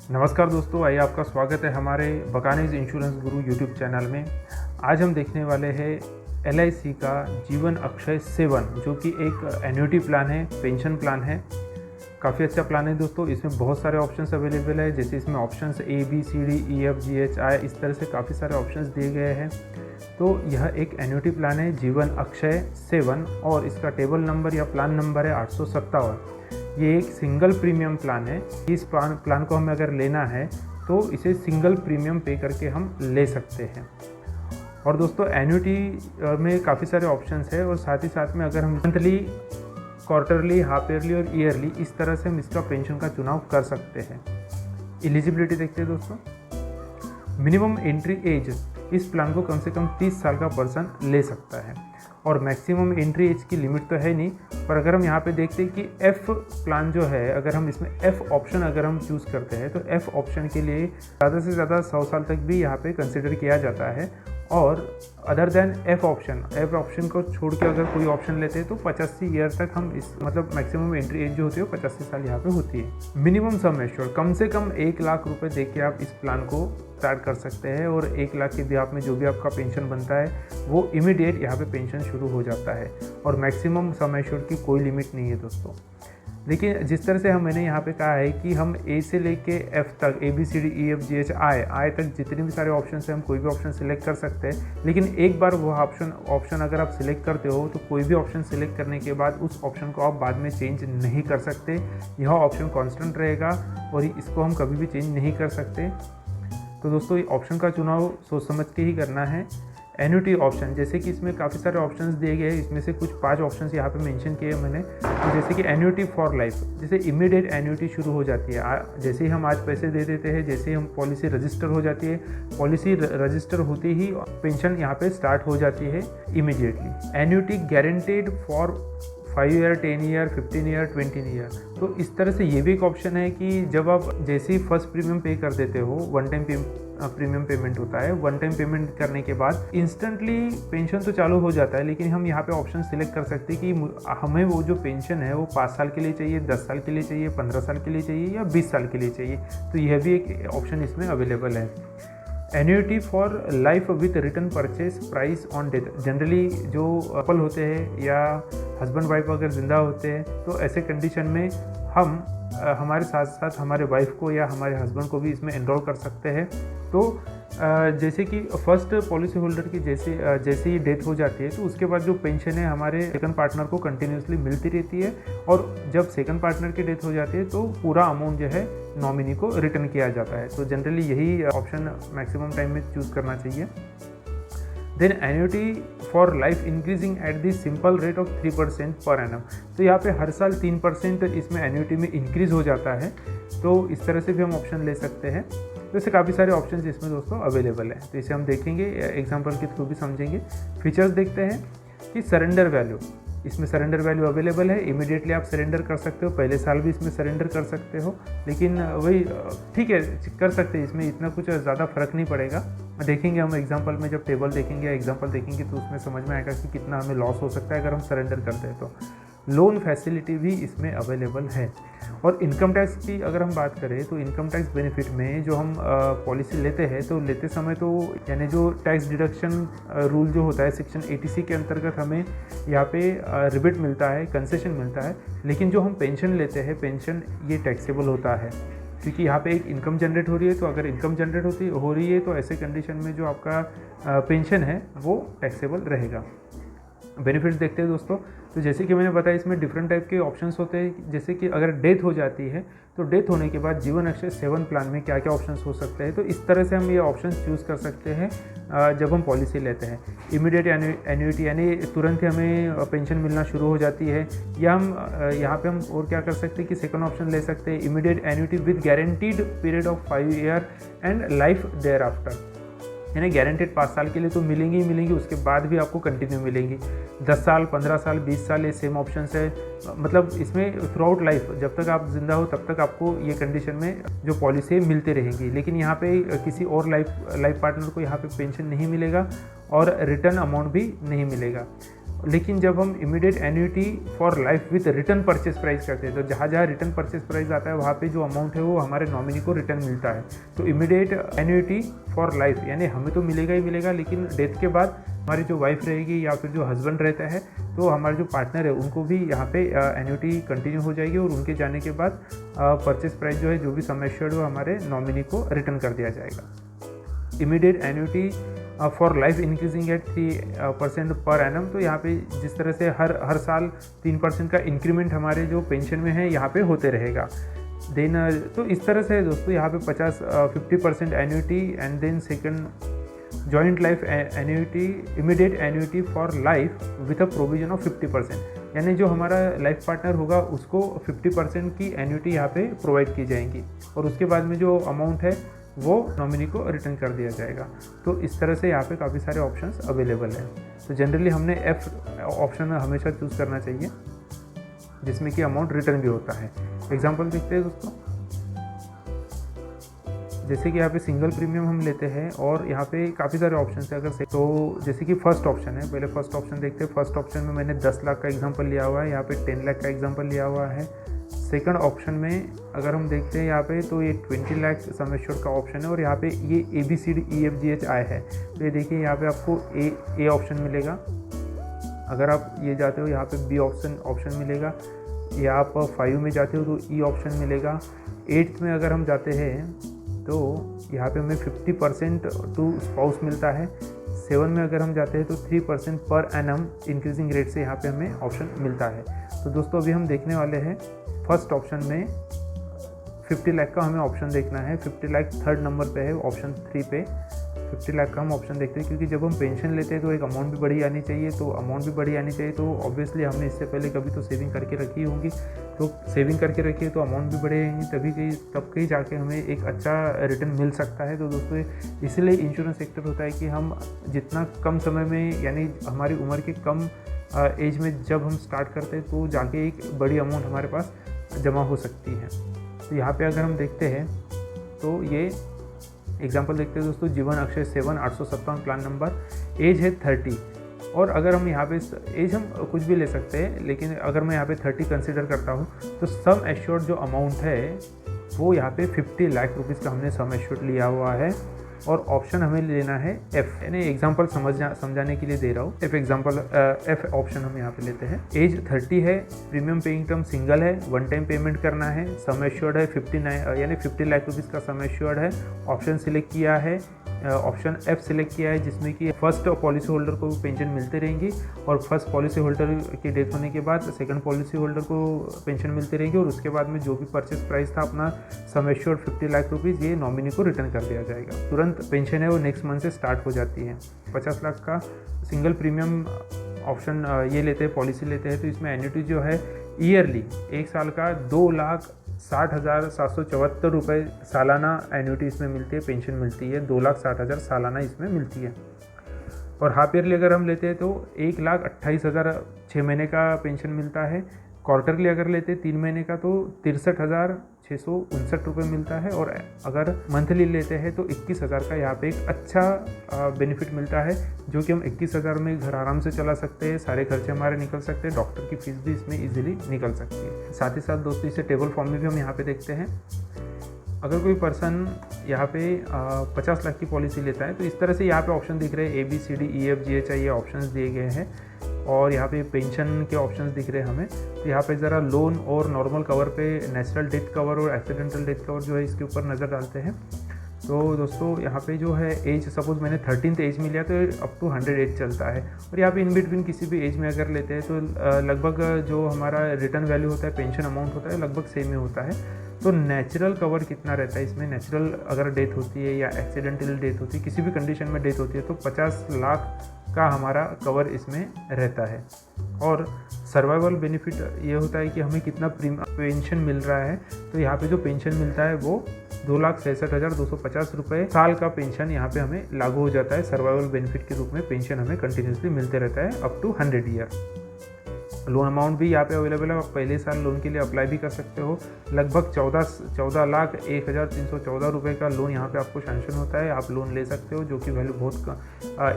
नमस्कार दोस्तों, आइए आपका स्वागत है हमारे बकानीज इंश्योरेंस गुरु यूट्यूब चैनल में। आज हम देखने वाले हैं LIC का जीवन अक्षय 7, जो कि एक एन्युटी प्लान है, पेंशन प्लान है। काफ़ी अच्छा प्लान है दोस्तों। इसमें बहुत सारे ऑप्शंस अवेलेबल है, जैसे इसमें ऑप्शंस ABCDEFGHI इस तरह से काफ़ी सारे ऑप्शंस दिए गए हैं। तो यह एक एन्युटी प्लान है जीवन अक्षय 7 और इसका टेबल नंबर या प्लान नंबर है 857। ये एक सिंगल प्रीमियम प्लान है। इस प्लान को हमें अगर लेना है तो इसे सिंगल प्रीमियम पे करके हम ले सकते हैं। और दोस्तों एन्युटी में काफ़ी सारे ऑप्शंस है और साथ ही साथ में अगर हम मंथली, क्वार्टरली, हाफ ईयरली और ईयरली इस तरह से हम इसका पेंशन का चुनाव कर सकते हैं। एलिजिबिलिटी देखते हैं दोस्तों। मिनिमम एंट्री एज, इस प्लान को कम से कम 30 साल का पर्सन ले सकता है और मैक्सिमम एंट्री एज की लिमिट तो है नहीं। पर अगर हम यहाँ पे देखते हैं कि F प्लान जो है, अगर हम इसमें F ऑप्शन अगर हम चूज़ करते हैं तो F ऑप्शन के लिए ज़्यादा से ज़्यादा 100 साल तक भी यहाँ पे कंसिडर किया जाता है। और अदर देन F ऑप्शन को छोड़ के अगर कोई ऑप्शन लेते हैं तो 85 ईयर तक हम इस मतलब मैक्सिमम एंट्री एज जो होती है वो 85 साल यहाँ पे होती है। मिनिमम सम एश्योर्ड, कम से कम 1 लाख रुपए दे के आप इस प्लान को स्टार्ट कर सकते हैं और 1 लाख के ब्याज में जो भी आपका पेंशन बनता है वो इमीडिएट यहाँ पे पेंशन शुरू हो जाता है। और मैक्सिमम सम एश्योर्ड की कोई लिमिट नहीं है दोस्तों। लेकिन जिस तरह से मैंने यहाँ पे कहा है कि हम A से लेके F तक, ABCDEFGHI I तक जितने भी सारे ऑप्शन हैं हम कोई भी ऑप्शन सिलेक्ट कर सकते हैं। लेकिन एक बार वो ऑप्शन अगर आप सिलेक्ट करते हो तो कोई भी ऑप्शन सिलेक्ट करने के बाद उस ऑप्शन को आप बाद में चेंज नहीं कर सकते। यह ऑप्शन कांस्टेंट रहेगा और इसको हम कभी भी चेंज नहीं कर सकते। तो दोस्तों ये ऑप्शन का चुनाव सोच समझ के ही करना है। एन्युटी ऑप्शन, जैसे कि इसमें काफ़ी सारे ऑप्शंस दिए गए हैं, इसमें से कुछ 5 ऑप्शंस यहाँ पे मेंशन किए मैंने। तो जैसे कि एन्युटी फॉर लाइफ, जैसे इमीडिएट एन्युटी शुरू हो जाती है। जैसे ही हम आज पैसे दे देते हैं, जैसे ही हम पॉलिसी रजिस्टर हो जाती है, पॉलिसी रजिस्टर होती ही पेंशन यहाँ पे स्टार्ट हो जाती है immediately. Annuity guaranteed for 5 year, 10 year, 15 year, 20 year. तो इस तरह से ये भी एक ऑप्शन है कि जब आप जैसे ही फर्स्ट प्रीमियम पे कर देते हो, वन टाइम प्रीमियम पेमेंट होता है। वन टाइम पेमेंट करने के बाद इंस्टेंटली पेंशन तो चालू हो जाता है, लेकिन हम यहाँ पे ऑप्शन सिलेक्ट कर सकते हैं कि हमें वो जो पेंशन है वो 5 साल के लिए चाहिए, 10 साल के लिए चाहिए, 15 साल के लिए चाहिए या 20 साल के लिए चाहिए। तो यह भी एक ऑप्शन इसमें अवेलेबल है। Annuity for life with return purchase price on death, generally जो कपल होते हैं या हस्बैंड वाइफ अगर ज़िंदा होते हैं तो ऐसे कंडीशन में हम हमारे साथ साथ हमारे वाइफ को या हमारे हस्बैंड को भी इसमें एनरोल कर सकते हैं। तो जैसे कि फर्स्ट पॉलिसी होल्डर की जैसे ही डेथ हो जाती है तो उसके बाद जो पेंशन है हमारे सेकंड पार्टनर को कंटिन्यूसली मिलती रहती है। और जब सेकंड पार्टनर की डेथ हो जाती है तो पूरा अमाउंट जो है नॉमिनी को रिटर्न किया जाता है। तो जनरली यही ऑप्शन मैक्सिमम टाइम में चूज़ करना चाहिए। Then annuity for life increasing at the simple rate of 3% per annum. तो यहाँ पे हर साल 3% इसमें एन्युटी में इंक्रीज़ हो जाता है। तो इस तरह से भी हम ऑप्शन ले सकते हैं। तो इससे काफ़ी सारे ऑप्शंस इसमें दोस्तों अवेलेबल हैं। तो इसे हम देखेंगे, एग्जांपल के थ्रू भी समझेंगे। फीचर्स देखते हैं कि सरेंडर वैल्यू, इसमें सरेंडर वैल्यू अवेलेबल है। इमीडिएटली आप सरेंडर कर सकते हो, पहले साल भी इसमें सरेंडर कर सकते हो। लेकिन वही ठीक है, कर सकते हैं, इसमें इतना कुछ ज़्यादा फर्क नहीं पड़ेगा। देखेंगे हम एग्जांपल में, जब टेबल देखेंगे, एग्जांपल देखेंगे तो उसमें समझ में आएगा कि कितना हमें लॉस हो सकता है अगर हम सरेंडर करते हैं। तो लोन फैसिलिटी भी इसमें अवेलेबल है। और इनकम टैक्स की अगर हम बात करें तो इनकम टैक्स बेनिफिट में जो हम पॉलिसी लेते हैं तो लेते समय तो यानी जो टैक्स डिडक्शन रूल जो होता है सेक्शन 80C के अंतर्गत हमें यहाँ पे रिबेट मिलता है, कंसेशन मिलता है। लेकिन जो हम पेंशन लेते हैं, पेंशन ये टैक्सेबल होता है क्योंकि यहाँ पे एक इनकम जनरेट हो रही है। तो अगर इनकम जनरेट हो रही है तो ऐसे कंडीशन में जो आपका पेंशन है वो टैक्सेबल रहेगा। बेनिफिट्स देखते हैं दोस्तों। तो जैसे कि मैंने बताया, इसमें डिफरेंट टाइप के ऑप्शंस होते हैं। जैसे कि अगर डेथ हो जाती है तो डेथ होने के बाद जीवन अक्षय 7 प्लान में क्या क्या ऑप्शंस हो सकते हैं। तो इस तरह से हम ये ऑप्शंस चूज़ कर सकते हैं जब हम पॉलिसी लेते हैं। इमीडिएट एन्युटी यानी तुरंत ही हमें पेंशन मिलना शुरू हो जाती है। या हम यहाँ पे हम और क्या कर सकते हैं कि सेकंड ऑप्शन ले सकते हैं, immediate annuity with guaranteed period of 5 year and life thereafter. यानी गारंटेड 5 साल के लिए तो मिलेंगी ही मिलेंगी, उसके बाद भी आपको कंटिन्यू मिलेंगी। 10 साल, 15 साल, 20 साल ये सेम ऑप्शन है। मतलब इसमें थ्रू आउट लाइफ, जब तक आप जिंदा हो तब तक आपको ये कंडीशन में जो पॉलिसी मिलती रहेंगी। लेकिन यहाँ पे किसी और लाइफ पार्टनर को यहाँ पे पेंशन नहीं मिलेगा और रिटर्न अमाउंट भी नहीं मिलेगा। लेकिन जब हम immediate annuity for life with return purchase price करते हैं तो जहाँ जहाँ रिटर्न परचेस प्राइस आता है वहाँ पे जो अमाउंट है वो हमारे नॉमिनी को रिटर्न मिलता है। तो इमीडिएट एन्युटी फॉर लाइफ यानी हमें तो मिलेगा ही मिलेगा, लेकिन डेथ के बाद हमारी जो वाइफ रहेगी या फिर जो हस्बैंड रहता है तो हमारे जो पार्टनर है उनको भी यहाँ पे एन्युटी कंटिन्यू हो जाएगी और उनके जाने के बाद परचेस प्राइस जो है जो भी सम एश्योर्ड वो हमारे नॉमिनी को रिटर्न कर दिया जाएगा। Immediate annuity for life increasing eight 3% per annum, तो यहाँ पे जिस तरह से हर साल 3% का इंक्रीमेंट हमारे जो पेंशन में है यहाँ पे होते रहेगा। देन तो इस तरह से दोस्तों यहाँ पे 50% annuity and then second joint life annuity, immediate annuity for life with a provision of 50%, यानी जो हमारा लाइफ पार्टनर होगा उसको 50% की एन्युटी यहाँ पे प्रोवाइड की जाएंगी और उसके बाद में जो अमाउंट है वो नॉमिनी को रिटर्न कर दिया जाएगा। तो इस तरह से यहाँ पे काफ़ी सारे ऑप्शंस अवेलेबल हैं। तो जनरली हमने एफ ऑप्शन हमेशा चूज़ करना चाहिए जिसमें कि अमाउंट रिटर्न भी होता है। एग्जांपल देखते हैं दोस्तों, जैसे कि यहाँ पे सिंगल प्रीमियम हम लेते हैं और यहाँ पे काफ़ी सारे ऑप्शन है। अगर तो जैसे कि फर्स्ट ऑप्शन है, पहले फर्स्ट ऑप्शन देखते हैं। फर्स्ट ऑप्शन में मैंने 10 लाख का एग्जांपल लिया हुआ है, यहाँ पे 10 लाख का एग्जांपल लिया हुआ है। सेकंड ऑप्शन में अगर हम देखते हैं यहाँ पे तो ये 20 लाख सम एश्योर्ड का ऑप्शन है और यहाँ पे ये ABCDEFGHI है। तो ये देखिए यहाँ पे आपको ए ऑप्शन मिलेगा। अगर आप ये जाते हो यहाँ पे बी ऑप्शन मिलेगा, या आप 5 में जाते हो तो ई ऑप्शन मिलेगा। 8th में अगर हम जाते हैं तो यहाँ पे हमें 50% टू स्पाउस मिलता है। 7 में अगर हम जाते हैं तो 3% पर एनम इंक्रीजिंग रेट से यहाँ पे हमें ऑप्शन मिलता है। तो दोस्तों अभी हम देखने वाले हैं फर्स्ट ऑप्शन में 50 लाख का हमें ऑप्शन देखना है। 50 लाख थर्ड नंबर पे है, ऑप्शन 3 पे 50 लाख का हम ऑप्शन देखते हैं, क्योंकि जब हम पेंशन लेते हैं तो एक अमाउंट भी बड़ी आनी चाहिए। तो अमाउंट भी बड़ी आनी चाहिए तो ऑब्वियसली हमने इससे पहले कभी तो सेविंग करके रखी होगी, तो सेविंग करके रखी है तो अमाउंट भी बड़े आएंगी, तब कहीं जाके हमें एक अच्छा रिटर्न मिल सकता है। तो दोस्तों इसलिए इंश्योरेंस सेक्टर होता है कि हम जितना कम समय में, यानी हमारी उम्र के कम एज में जब हम स्टार्ट करते हैं तो जाके एक बड़ी अमाउंट हमारे पास जमा हो सकती है। तो यहाँ पे अगर हम देखते हैं तो ये एग्जांपल देखते हैं दोस्तों, जीवन अक्षय 7 857 प्लान नंबर, एज है 30। और अगर हम यहाँ पे एज हम कुछ भी ले सकते हैं, लेकिन अगर मैं यहाँ पे 30 कंसिडर करता हूँ तो सम एश्योर्ड जो अमाउंट है वो यहाँ पे 50 लाख रुपीज़ का हमने सम एश्योर्ड लिया हुआ है और ऑप्शन हमें लेना है एफ। यानी एग्जांपल समझाने के लिए दे रहा हूँ। एफ ऑप्शन हम यहाँ पे लेते हैं। एज 30 है, प्रीमियम पेइंग टर्म सिंगल है, वन टाइम पेमेंट करना है, सम एश्योर्ड है 59 यानी 50 लाख रुपीज़ का सम एश्योर्ड है। ऑप्शन सिलेक्ट किया है, ऑप्शन एफ सिलेक्ट किया है, जिसमें कि फर्स्ट पॉलिसी होल्डर को पेंशन मिलते रहेंगी और फर्स्ट पॉलिसी होल्डर की डेथ होने के बाद सेकंड पॉलिसी होल्डर को पेंशन मिलती रहेगी और उसके बाद में जो भी परचेस प्राइस था अपना सम एश्योर्ड 50 लाख रुपीज़ ये नॉमिनी को रिटर्न कर दिया जाएगा। तुरंत पेंशन है वो नेक्स्ट मंथ से स्टार्ट हो जाती है। 50 लाख का सिंगल प्रीमियम ऑप्शन ये लेते हैं, पॉलिसी लेते हैं, तो इसमें एन्युटी जो है ईयरली 1 साल का 2,60,774 रुपये सालाना एन्युटी इसमें मिलती है, पेंशन मिलती है। 2,60,000 सालाना इसमें मिलती है। और हाफ ईयरली अगर हम लेते हैं तो 1,28,000 6 महीने का पेंशन मिलता है। क्वार्टरली अगर लेते हैं 3 महीने का तो 63,659 रुपये मिलता है। और अगर मंथली लेते हैं तो 21,000 का यहाँ पे एक अच्छा बेनिफिट मिलता है, जो कि हम 21,000 में घर आराम से चला सकते हैं, सारे खर्चे हमारे निकल सकते हैं, डॉक्टर की फीस भी इसमें इजीली निकल सकती है। साथ ही साथ दोस्तों इसे टेबल फॉर्म में भी हम यहाँ पे देखते हैं। अगर कोई पर्सन यहाँ पे 50 लाख की पॉलिसी लेता है तो इस तरह से यहाँ पे ऑप्शन दिख रहे हैं ABCDEFGHI ये ऑप्शंस दिए गए हैं और यहाँ पे पेंशन के ऑप्शंस दिख रहे हैं हमें। तो यहाँ पे ज़रा लोन और नॉर्मल कवर पे नेचुरल डेथ कवर और एक्सीडेंटल डेथ कवर जो है इसके ऊपर नज़र डालते हैं। तो दोस्तों यहाँ पे जो है एज, सपोज़ मैंने 13th एज में लिया तो अप टू 100 एज चलता है। और यहाँ पे इन बिटवीन किसी भी एज में अगर लेते हैं तो लगभग जो हमारा रिटर्न वैल्यू होता है, पेंशन अमाउंट होता है, लगभग सेम ही होता है। तो नेचुरल कवर कितना रहता है इसमें, नेचुरल अगर डेथ होती है या एक्सीडेंटल डेथ होती है, किसी भी कंडीशन में डेथ होती है तो 50 लाख का हमारा कवर इसमें रहता है। और सर्वाइवल बेनिफिट ये होता है कि हमें कितना पेंशन मिल रहा है। तो यहाँ पे जो पेंशन मिलता है वो 2,66,250 रुपये साल का पेंशन यहाँ पे हमें लागू हो जाता है। सर्वाइवल बेनिफिट के रूप में पेंशन हमें कंटिन्यूसली मिलते रहता है up to 100 year. Loan amount भी यहाँ पे अवेलेबल है। आप पहले साल लोन के लिए अप्लाई भी कर सकते हो। लगभग 14,01,314 रुपये का लोन यहाँ पे आपको सैंक्शन होता है। आप लोन ले सकते हो, जो कि वैल्यू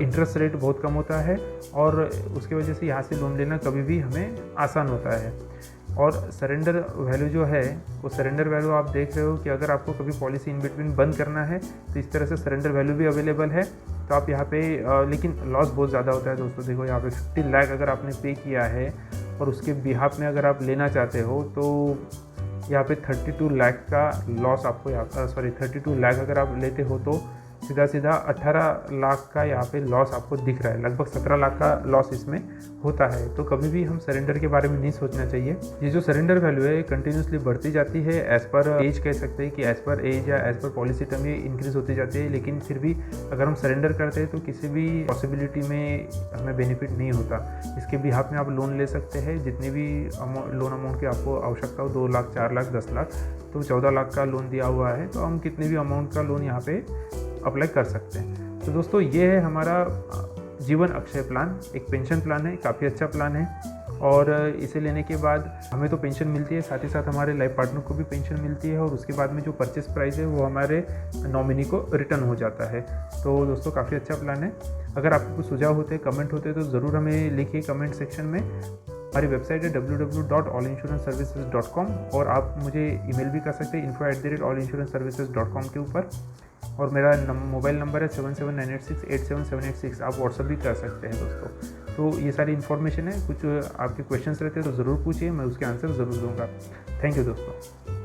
इंटरेस्ट रेट बहुत कम होता है और उसकी वजह से यहाँ से लोन लेना कभी भी हमें आसान होता है। और सरेंडर वैल्यू जो है वो सरेंडर वैल्यू आप देख रहे हो कि अगर आपको कभी पॉलिसी इन बिटवीन बंद करना है तो इस तरह से सरेंडर वैल्यू भी अवेलेबल है। तो आप यहाँ पे लेकिन लॉस बहुत ज़्यादा होता है दोस्तों। देखो यहाँ पे 50 लाख अगर आपने पे किया है और उसके बिहाफ में अगर आप लेना चाहते हो तो यहाँ पे 32 लाख का लॉस आपको 32 लाख अगर आप लेते हो तो सीधा 18 लाख का यहाँ पे लॉस आपको दिख रहा है। लगभग 17 लाख का लॉस इसमें होता है। तो कभी भी हम सरेंडर के बारे में नहीं सोचना चाहिए। ये जो सरेंडर वैल्यू है कंटिन्यूसली बढ़ती जाती है। एज़ पर एज कह सकते हैं कि एज़ पर एज या एज़ पर पॉलिसी टर्म ये इंक्रीज़ होती जाती है। लेकिन फिर भी अगर हम सरेंडर करते हैं तो किसी भी पॉसिबिलिटी में हमें बेनिफिट नहीं होता। इसके बिहाफ में आप लोन ले सकते हैं जितनी भी लोन अमाउंट की आपको आवश्यकता हो, 2 लाख, 4 लाख, 10 लाख। तो 14 लाख का लोन दिया हुआ है तो हम कितने भी अमाउंट का लोन यहाँ पे अप्लाई कर सकते हैं। तो दोस्तों ये है हमारा जीवन अक्षय प्लान। एक पेंशन प्लान है, काफ़ी अच्छा प्लान है और इसे लेने के बाद हमें तो पेंशन मिलती है, साथ ही साथ हमारे लाइफ पार्टनर को भी पेंशन मिलती है और उसके बाद में जो परचेस प्राइस है वो हमारे नॉमिनी को रिटर्न हो जाता है। तो दोस्तों काफ़ी अच्छा प्लान है। अगर आपको कुछ सुझाव होते हैं, कमेंट होते हैं तो ज़रूर हमें लिखिए कमेंट सेक्शन में। हमारी वेबसाइट है www.allinsuranceservices.com और आप मुझे ईमेल भी कर सकते हैं info@allinsuranceservices.com के ऊपर। और मेरा मोबाइल नंबर है 7798687786। आप व्हाट्सअप भी कर सकते हैं दोस्तों। तो ये सारी इन्फॉर्मेशन है। कुछ आपके क्वेश्चंस रहते हैं तो ज़रूर पूछिए, मैं उसके आंसर ज़रूर दूंगा। थैंक यू दोस्तों।